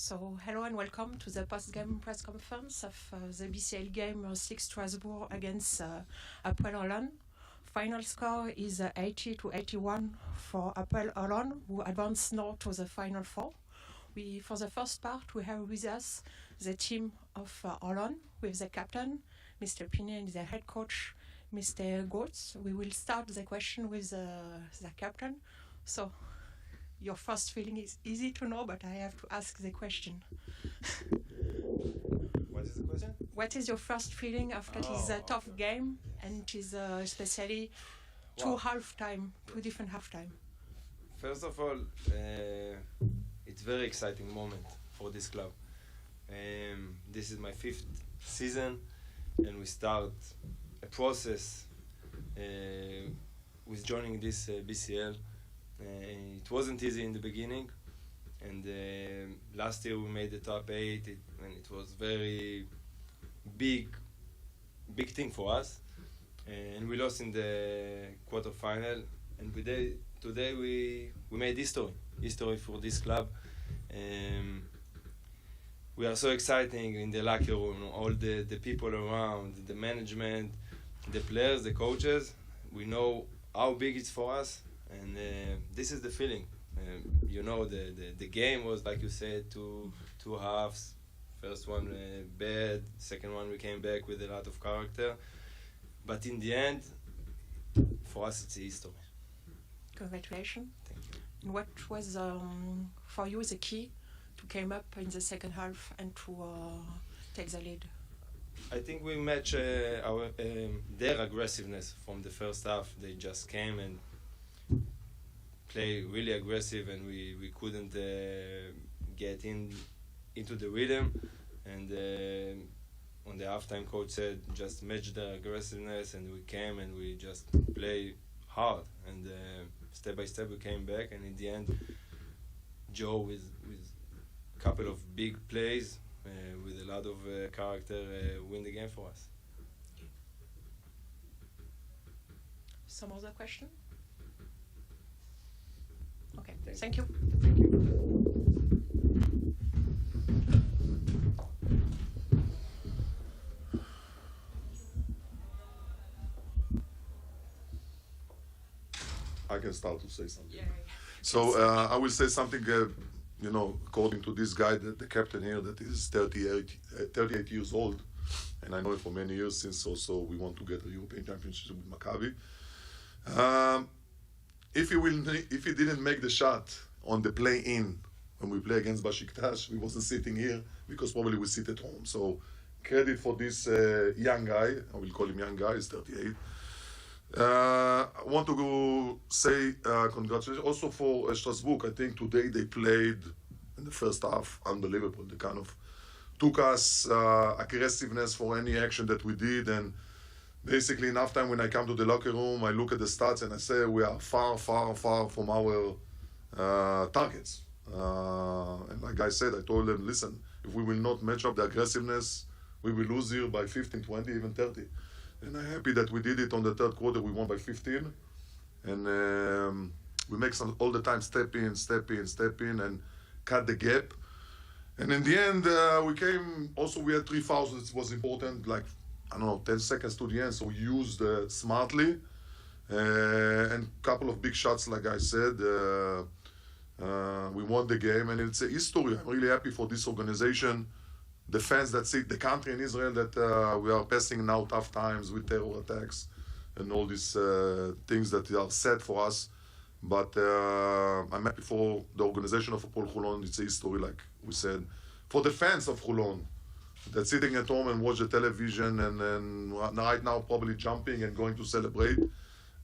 So, hello and welcome to the post-game press conference of the BCL game SIG Strasbourg against Hapoel Holon. Final score is 80-81 for Hapoel Holon, who advance now to the Final Four. For the first part, we have with us the team of Holon with the captain, Mr. Pinet, and the head coach, Mr. Goetz. We will start the question with the captain. So, your first feeling is easy to know, but I have to ask the question. What is the question? What is your first feeling after this tough game, and it is especially two different halftime? First of all, it's very exciting moment for this club. This is my 5th season, and we start a process with joining this BCL. It wasn't easy in the beginning, and last year we made the top 8, and it was very big thing for us, and we lost in the quarterfinal. And today we made history for this club. We are so exciting in the locker room, all the people around, the management, the players, the coaches. We know how big it's for us. And this is the feeling. The game was, like you said, two halves. First one bad, second one we came back with a lot of character. But in the end, for us, it's a history. Congratulations. Thank you. And what was for you the key to come up in the second half and to take the lead? I think we match their aggressiveness from the first half. They just came and play really aggressive, and we couldn't get into the rhythm. And on the halftime, coach said just match the aggressiveness, and we came and we just play hard. And step by step we came back, and in the end, Joe with a couple of big plays with a lot of character win the game for us. Some other question? Okay, thank you. I can start to say something. Yeah. So I will say something, according to this guy, the captain here, that is 38 years old, and I know him for many years since also we want to get a European Championship with Maccabi. If he didn't make the shot on the play-in when we play against Besiktas, we wasn't sitting here because probably we sit at home. So credit for this young guy. I will call him young guy. He's 38. I want to say congratulations also for Strasbourg. I think today they played in the first half unbelievable. They kind of took us aggressiveness for any action that we did, and basically, enough time when I come to the locker room, I look at the stats and I say we are far from our targets. And like I said, I told them, listen, if we will not match up the aggressiveness, we will lose here by 15, 20, even 30. And I'm happy that we did it on the third quarter. We won by 15. And we make all the time step in, and cut the gap. And in the end, we had 3 fouls. It was important, 10 seconds to the end, so we used smartly, and a couple of big shots, like I said. We won the game, and it's a history. I'm really happy for this organization, the fans that see the country in Israel, that we are passing now tough times with terror attacks and all these things that are sad for us. But I'm happy for the organization of Hapoel Holon. It's a history, like we said. For the fans of Holon, that's sitting at home and watch the television and right now probably jumping and going to celebrate.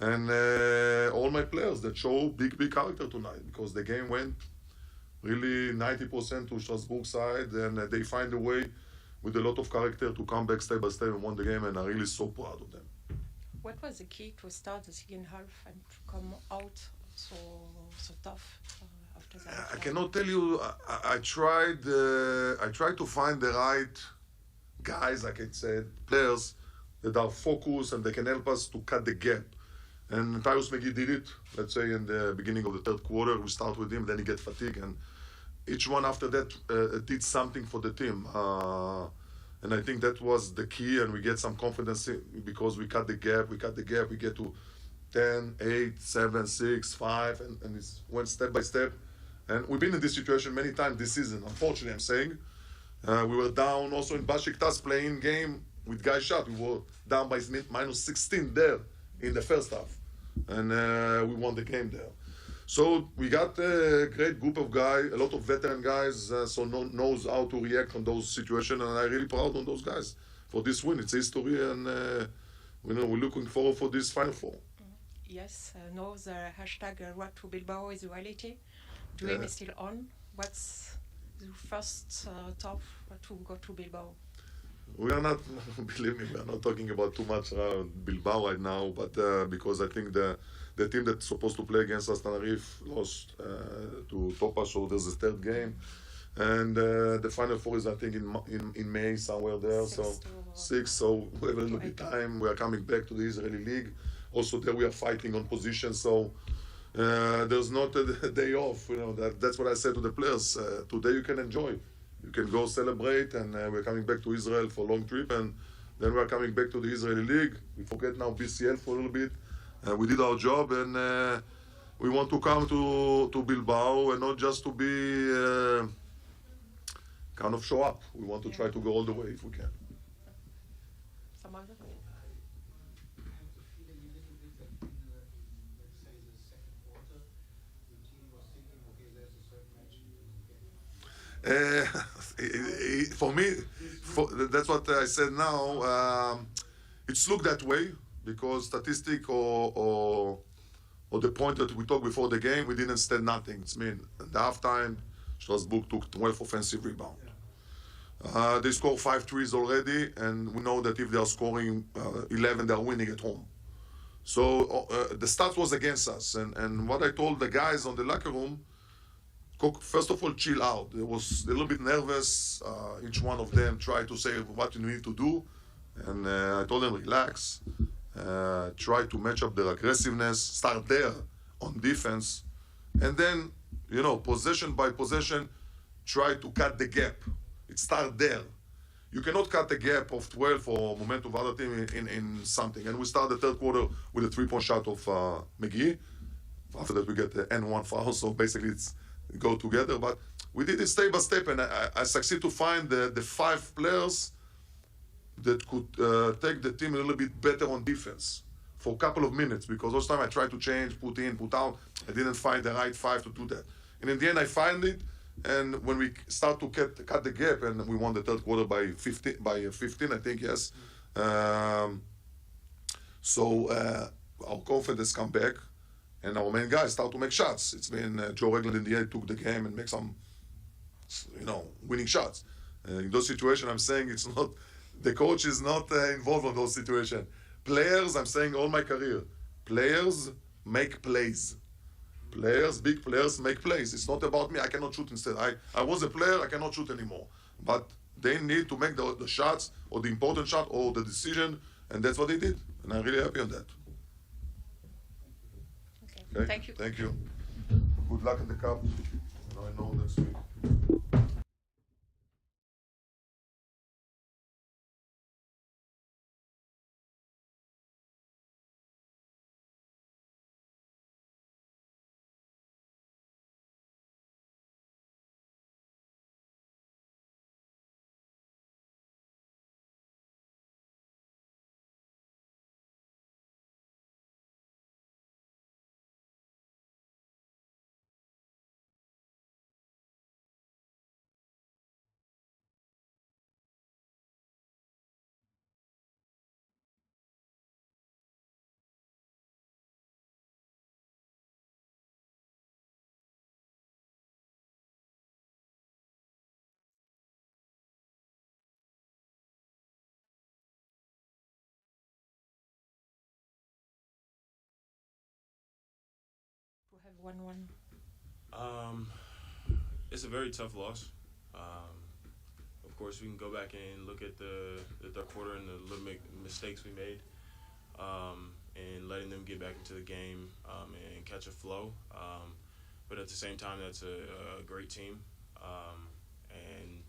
And all my players that show big character tonight, because the game went really 90% to Strasbourg side, and they find a way with a lot of character to come back step by step and won the game, and I'm really so proud of them. What was the key to start the second half and to come out so tough after that? I cannot tell you. I tried to find the right guys, like I said, players that are focused and they can help us to cut the gap. And Tyus McGee did it. Let's say in the beginning of the third quarter, we start with him, then he get fatigued, and each one after that did something for the team. And I think that was the key, and we get some confidence because we cut the gap, we get to 10, 8, 7, 6, 5, and it went step by step. And we've been in this situation many times this season, unfortunately, I'm saying. We were down also in Besiktas playing game with guy shot. We were down by minus 16 there in the first half. And we won the game there. So we got a great group of guys, a lot of veteran guys, so knows how to react on those situations. And I'm really proud on those guys for this win. It's history, and we're looking forward for this Final Four. Yes, now the hashtag Road to Bilbao is reality. Dream is still on. What's the first thought to go to Bilbao? We are not, believe me, we are not talking about too much around Bilbao right now, but because I think the team that's supposed to play against us, Tenerife, lost to Topas, so there's a third game. And the Final Four is, I think, in May, somewhere there. Six, so we have a little bit of time. We are coming back to the Israeli League. Also there we are fighting on position, so there's not a day off. That's what I said to the players. Today you can enjoy. You can go celebrate, and we're coming back to Israel for a long trip, and then we're coming back to the Israeli League. We forget now BCL for a little bit. We did our job, and we want to come to Bilbao, and not just to be kind of show up. We want to try to go all the way if we can. For me, that's what I said now. It's looked that way because statistic or the point that we talked before the game, we didn't stand nothing. It's mean at the halftime, Strasbourg took 12 offensive rebounds. They scored 5 threes already, and we know that if they are scoring 11, they are winning at home. So the stats was against us, and what I told the guys on the locker room, first of all, chill out. They was a little bit nervous. Each one of them tried to say what you need to do. And I told them, relax. Try to match up their aggressiveness. Start there on defense. And then, possession by possession, try to cut the gap. It starts there. You cannot cut the gap of 12 for momentum of other team in something. And we start the third quarter with a 3-point shot of McGee. After that, we get the N1 foul. So basically, it's go together, but we did it step by step, and I succeeded to find the 5 players that could take the team a little bit better on defense for a couple of minutes, because those time I tried to change, put in, put out, I didn't find the right 5 to do that. And in the end, I find it, and when we start to cut the gap, and we won the third quarter by 15, I think, yes. So our confidence come back. And our main guys start to make shots. It's been Joe Regland in the end took the game and make some, winning shots. In those situations, I'm saying it's not, the coach is not involved in those situations. Players, I'm saying all my career, players make plays. Players, big players make plays. It's not about me. I cannot shoot instead. I was a player, I cannot shoot anymore. But they need to make the shots or the important shot or the decision, and that's what they did. And I'm really happy on that. Okay. Thank you. Thank you. Good luck in the cup. I know next week. To have 1-1. It's a very tough loss. Of course, we can go back and look at the third quarter and the little mistakes we made, and letting them get back into the game and catch a flow. But at the same time, that's a great team. and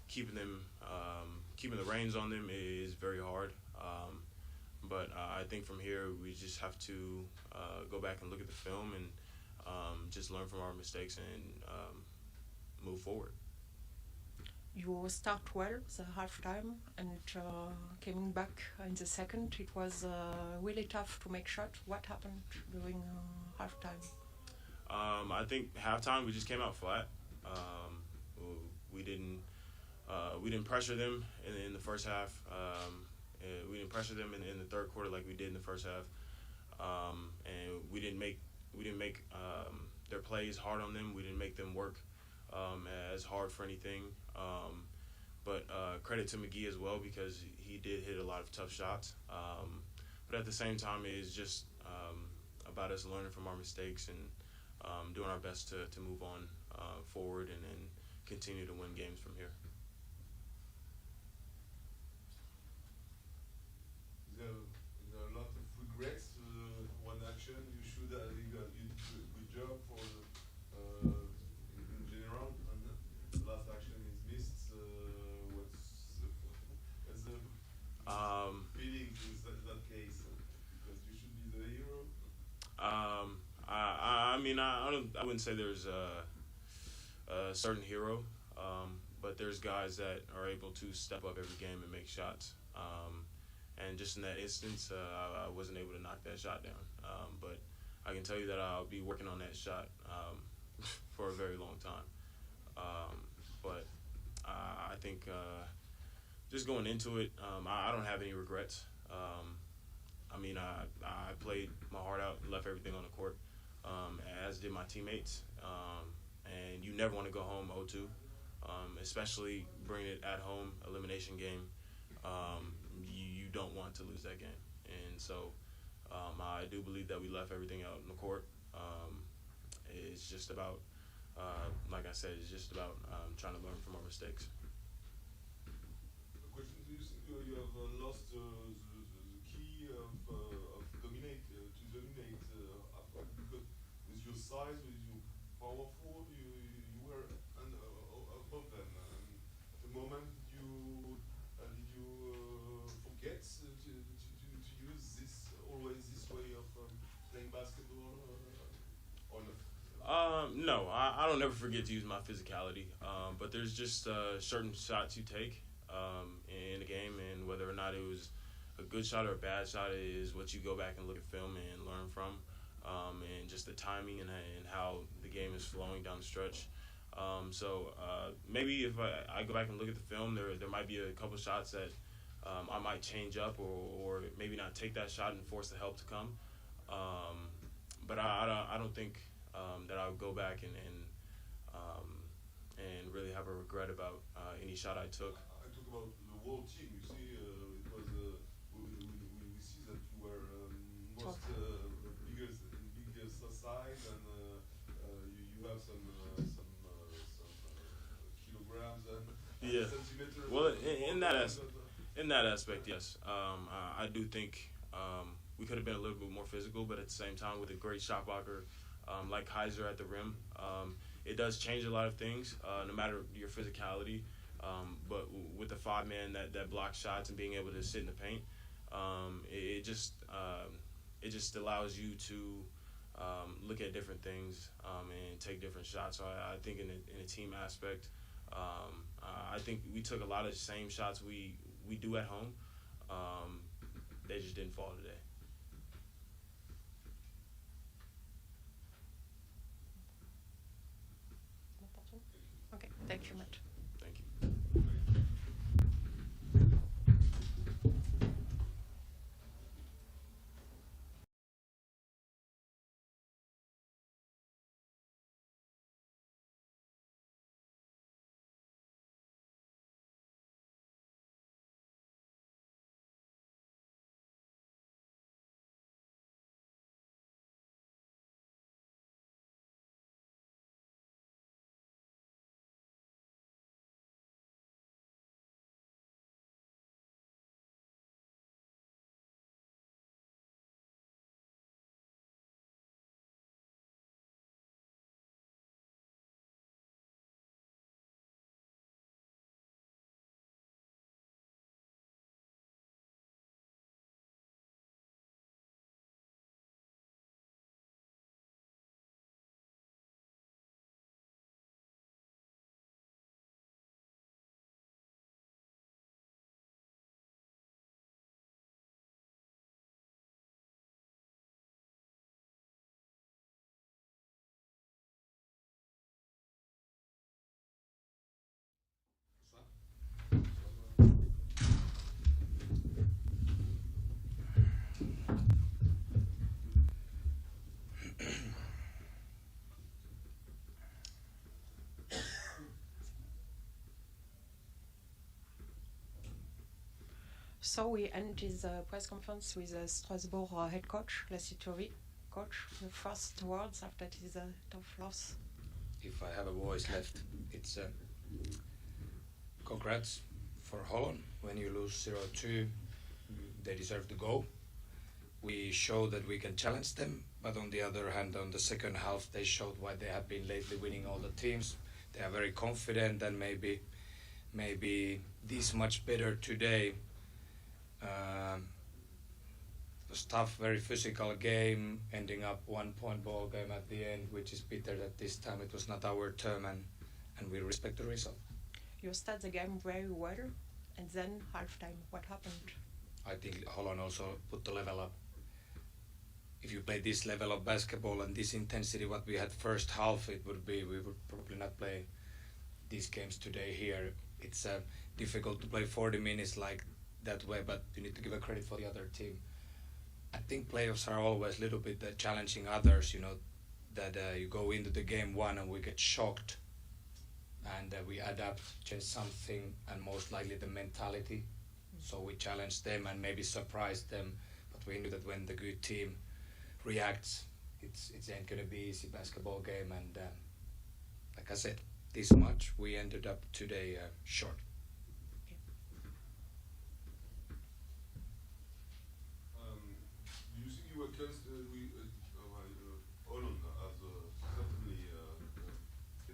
keeping the reins on them is very hard. But I think from here we just have to go back and look at the film and just learn from our mistakes and move forward. You start well the halftime, and coming back in the second, it was really tough to make shots. What happened during halftime? I think halftime we just came out flat. We didn't pressure them in the first half. We didn't pressure them in the third quarter like we did in the first half, and we didn't make their plays hard on them. We didn't make them work as hard for anything. But credit to McGee as well, because he did hit a lot of tough shots. But at the same time, it is just about us learning from our mistakes and doing our best to move on forward and continue to win games from here. There are a lot of regrets. One action you should have, you did a good job for in general, and the last action is missed. What's the feeling in that case? Because you should be the hero. I wouldn't say there's a certain hero, but there's guys that are able to step up every game and make shots. And just in that instance, I wasn't able to knock that shot down. But I can tell you that I'll be working on that shot for a very long time. But I think just going into it, I don't have any regrets. I played my heart out, left everything on the court, as did my teammates. And you never want to go home 0-2, especially bringing it at home, elimination game. You don't want to lose that game. And so I do believe that we left everything out on the court. It's just about, like I said, it's just about trying to learn from our mistakes. The question: do you think you have lost the key of dominate because with your size, with your powerful, you were above them. At the moment, did you forget to use this way of playing basketball or not? No, I don't ever forget to use my physicality. But there's just certain shots you take in a game, and whether or not it was a good shot or a bad shot is what you go back and look at film and learn from, and just the timing and how the game is flowing down the stretch. So maybe if I go back and look at the film, there might be a couple shots that I might change up or maybe not take that shot and force the help to come. But I don't think that I would go back and really have a regret about any shot I took. I talk about the whole team. You see, it was we see that you were most bigger size, and you have some kilograms and centimeters. Well, in that aspect, yes. I do think we could have been a little bit more physical, but at the same time, with a great shot blocker like Kaiser at the rim, it does change a lot of things, no matter your physicality. But with the 5-man that blocks shots and being able to sit in the paint, it just allows you to look at different things and take different shots. So I think in a team aspect, I think we took a lot of the same shots we do at home. They just didn't fall today. Okay, thank you much. So we ended the press conference with Strasbourg head coach, Lassitory coach. The first words after this tough loss. If I have a voice left, it's congrats for Holon. When you lose 0-2, they deserve to go. We showed that we can challenge them, but on the other hand, on the second half, they showed why they have been lately winning all the teams. They are very confident and maybe this much better today. It was tough, very physical game, ending up 1-point ball game at the end, which is bitter that this time it was not our turn, and we respect the result. You start the game very well, and then halftime, what happened? I think Holon also put the level up. If you play this level of basketball and this intensity what we had first half, we would probably not play these games today here. It's difficult to play 40 minutes like that way, but you need to give a credit for the other team. I think playoffs are always a little bit challenging others, that you go into the game one and we get shocked and we adapt, change something, and most likely the mentality. So we challenge them and maybe surprise them, but we knew that when the good team reacts, it ain't gonna be easy basketball game. And like I said, this much we ended up today short. Do you think you were constantly Holon as certainly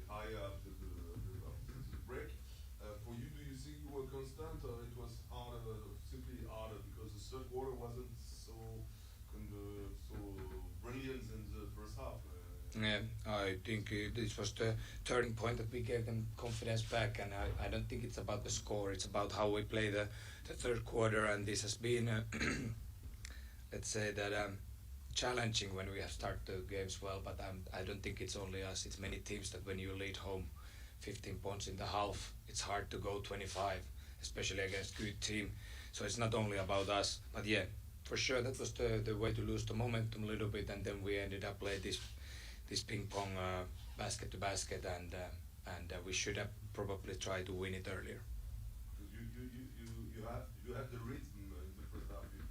higher after the break? For you, do you think you were constant, or it was harder, simply harder because the third quarter wasn't so brilliant in the first half? Yeah, I think this was the turning point that we gave them confidence back, and I don't think it's about the score, it's about how we play the third quarter, and this has been, let's say that challenging when we have started the games well, but I don't think it's only us, it's many teams that when you lead home 15 points in the half, it's hard to go 25, especially against good team, so it's not only about us, but yeah, for sure that was the way to lose the momentum a little bit, and then we ended up playing this ping pong basket to basket, and we should have probably tried to win it earlier. You have the rhythm in the first half. You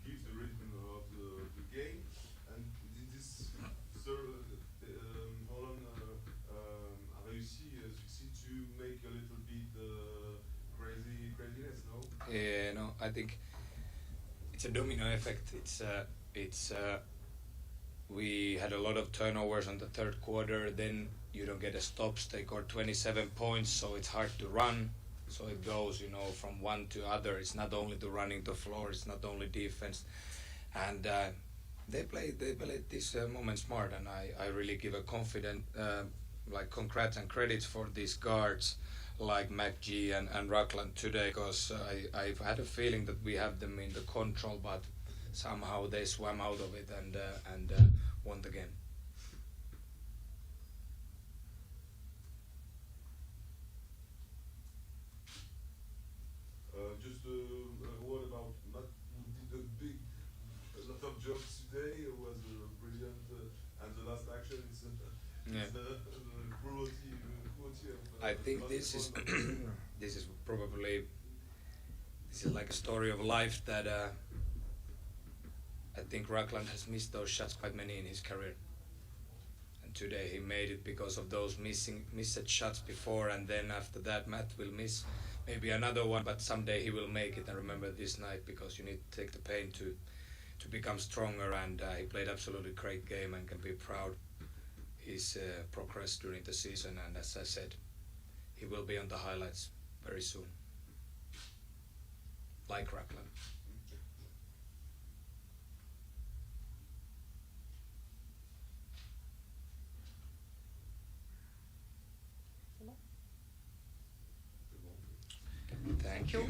give the rhythm of the game, and this Holon a succeed to make a little bit craziness, no? Yeah, no, I think it's a domino effect. We had a lot of turnovers on the third quarter, then you don't get a stops, they got 27 points, so it's hard to run, so it goes, from one to other. It's not only the running the floor, it's not only defense, and they played this moment smart, and I really give a confident, congrats and credits for these guards, like McGee and Rockland today, because I've had a feeling that we have them in the control, but somehow they swam out of it and won the game. Just a word about Matt, who did a lot of jobs today. It was brilliant, and the last action is the cruelty of. I think this is this is probably like a story of life that. I think Rockland has missed those shots, quite many in his career. And today he made it because of those missed shots before, and then after that Matt will miss maybe another one, but someday he will make it. And remember this night, because you need to take the pain to become stronger, and he played absolutely great game and can be proud his progress during the season, and as I said, he will be on the highlights very soon, like Rockland. Thank you.